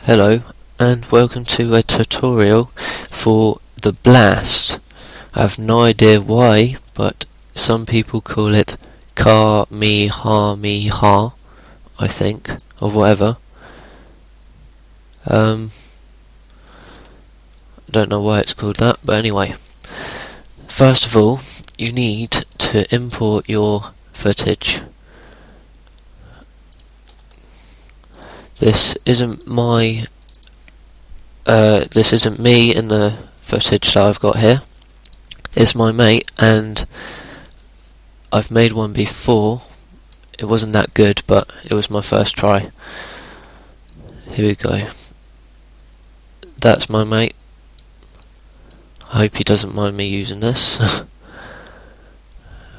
Hello and welcome to a tutorial for the Blast. I have no idea why, but some people call it Kamehameha, I think, or whatever. I don't know why it's called that, but anyway. First of all, you need to import your footage. This isn't me in the footage that I've got here. It's my mate, and I've made one before. It wasn't that good, but it was my first try. Here we go. That's my mate. I hope he doesn't mind me using this.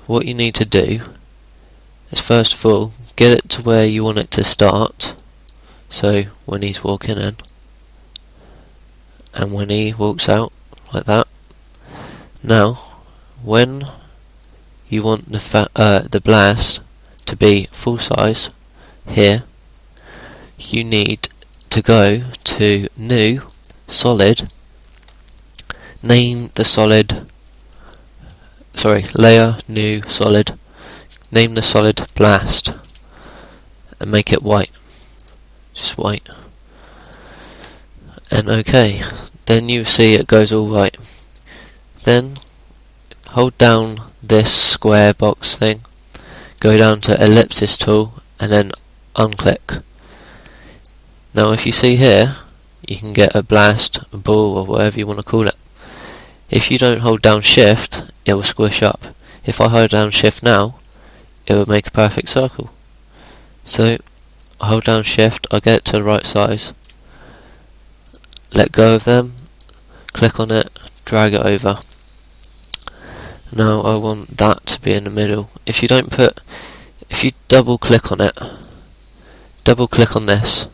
What you need to do is first of all get it to where you want it to start. So when he's walking in, and when he walks out, like that. Now, when you want the blast to be full size, here, you need to go to New Solid. Name the solid. Layer, New Solid. Name the solid Blast, and make it white. Just white. And okay, then you see it goes all white. Then hold down this square box thing, go down to ellipsis tool, and then unclick. Now if you see here, you can get a blast, a ball, or whatever you want to call it. If you don't hold down shift, it will squish up. If I hold down shift now, it will make a perfect circle. So I hold down shift, I get it to the right size, let go of them, click on it, drag it over. Now I want that to be in the middle. If you double click on it, double click on this,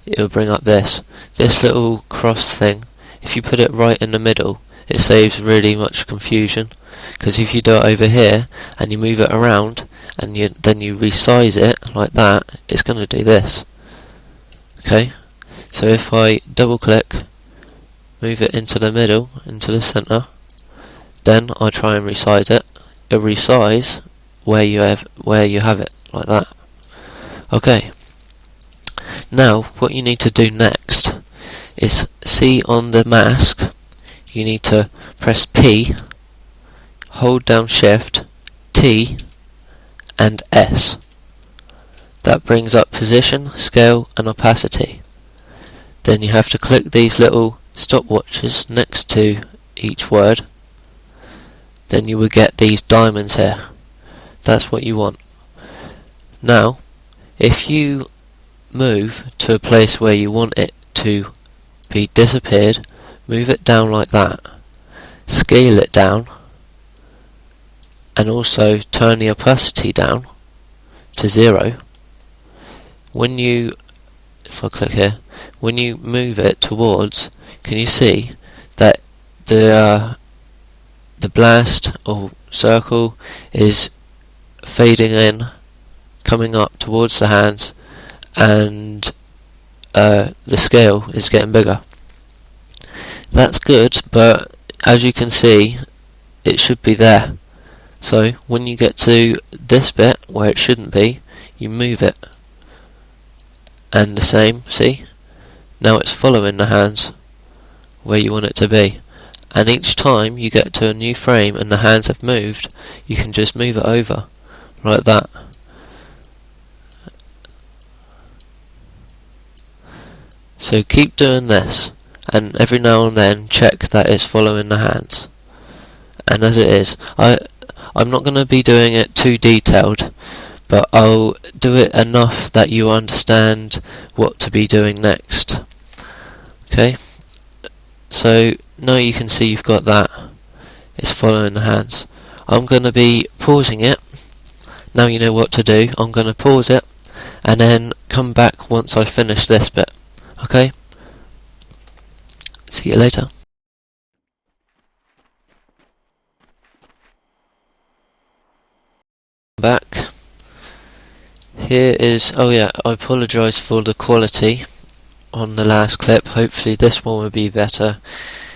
it will bring up this little cross thing. If you put it right in the middle, it saves really much confusion, because if you do it over here and you move it around and then you resize it like that, it's going to do this. Okay, so if I double click, move it into the middle, into the center, then I try and resize it, it'll resize where you have it, like that. Okay, now what you need to do next is, see on the mask, you need to press P, hold down shift, T, and S. That brings up position, scale, and opacity. Then you have to click these little stopwatches next to each word. Then you will get these diamonds here. That's what you want. Now, if you move to a place where you want it to be disappeared, move it down like that, scale it down, and also turn the opacity down to 0. If I click here, when you move it towards, can you see that the blast or circle is fading in, coming up towards the hands, and the scale is getting bigger. That's good, but as you can see, it should be there. So when you get to this bit where it shouldn't be, you move it. And the same, see? Now it's following the hands where you want it to be. And each time you get to a new frame and the hands have moved, you can just move it over, like that. So keep doing this, and every now and then check that it's following the hands. And as it is, I'm not going to be doing it too detailed, but I'll do it enough that you understand what to be doing next. Okay, so now you can see you've got that. It's following the hands. I'm going to be pausing it. Now you know what to do. I'm going to pause it and then come back once I finish this bit. Okay, see you later. Back. Here is, oh yeah, I apologise for the quality on the last clip. Hopefully this one will be better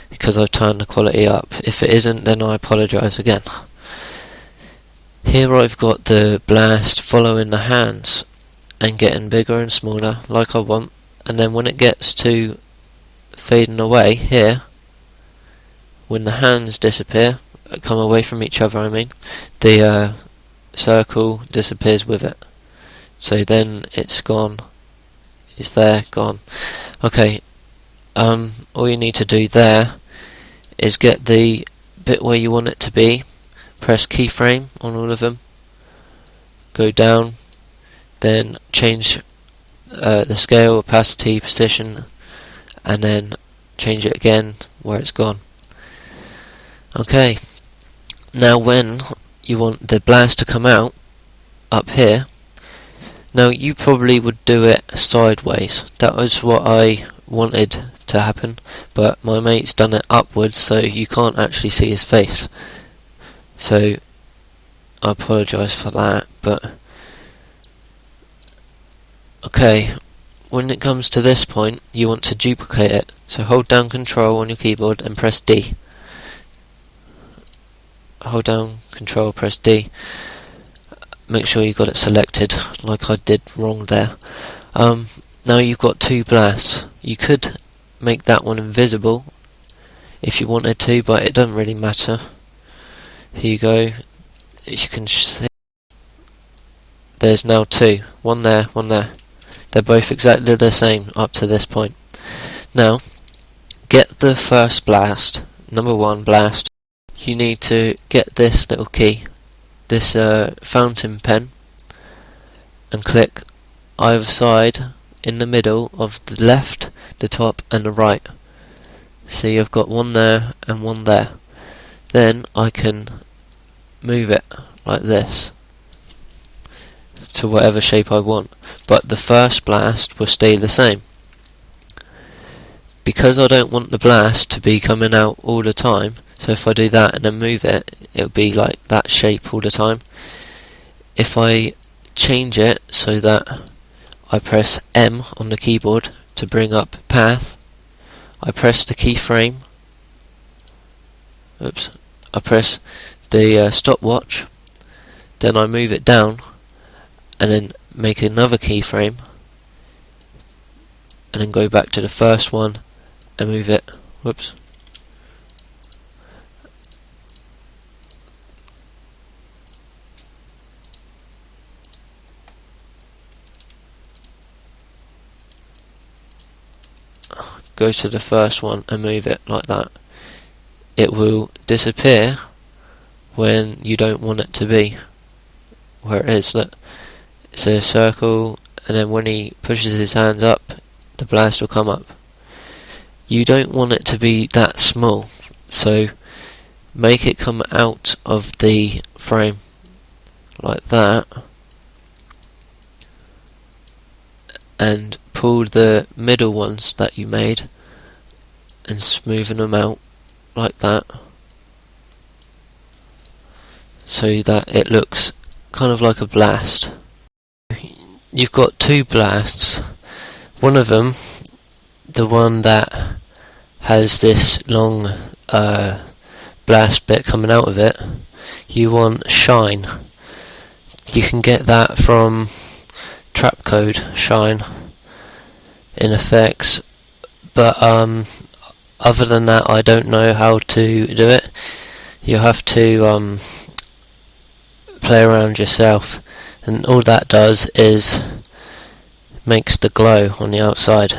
because I've turned the quality up. If it isn't, then I apologise again. Here I've got the blast following the hands and getting bigger and smaller like I want, and then when it gets to fading away here, when the hands disappear, come away from each other, I mean, the circle disappears with it. So then it's gone. It's there, gone. Okay, all you need to do there is get the bit where you want it to be, press keyframe on all of them, go down, then change the scale, opacity, position, and then change it again where it's gone. Okay, now when you want the blast to come out up here, now you probably would do it sideways. That was what I wanted to happen, but my mate's done it upwards, so you can't actually see his face. So I apologise for that, but okay, when it comes to this point you want to duplicate it, so hold down Control on your keyboard and press D. Hold down Control, press D. Make sure you got it selected, like I did wrong there. Now you've got two blasts. You could make that one invisible if you wanted to, but it doesn't really matter. Here you go. As you can see, there's now two. One there, one there. They're both exactly the same up to this point. Now, get the first blast, number one blast. You need to get this little key, this fountain pen, and click either side in the middle of the left, the top and the right. See, I've got one there and one there. Then I can move it like this to whatever shape I want, but the first blast will stay the same. Because I don't want the blast to be coming out all the time, so if I do that and then move it, it'll be like that shape all the time. If I change it so that I press M on the keyboard to bring up path, I press the keyframe, I press the stopwatch, then I move it down and then make another keyframe and then go back to the first one and move it, go to the first one and move it like that. It will disappear when you don't want it to be where it is. Look, it's a circle, and then when he pushes his hands up, the blast will come up. You don't want it to be that small, so make it come out of the frame like that, and pull the middle ones that you made and smoothen them out like that, so that it looks kind of like a blast. You've got two blasts. One of them, the one that has this long blast bit coming out of it, you want shine. You can get that from Trapcode Shine in effects, but other than that I don't know how to do it. You have to play around yourself, and all that does is makes the glow on the outside.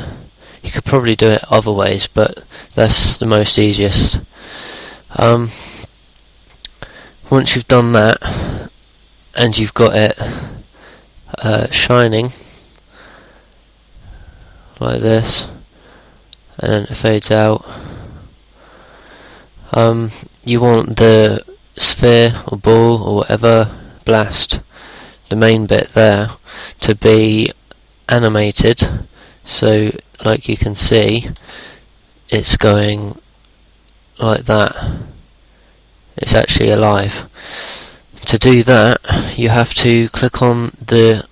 You could probably do it other ways, but that's the most easiest. Once you've done that and you've got it shining like this, and then it fades out, you want the sphere or ball or whatever blast, the main bit there, to be animated, so like you can see it's going like that. It's actually alive. To do that you have to click on the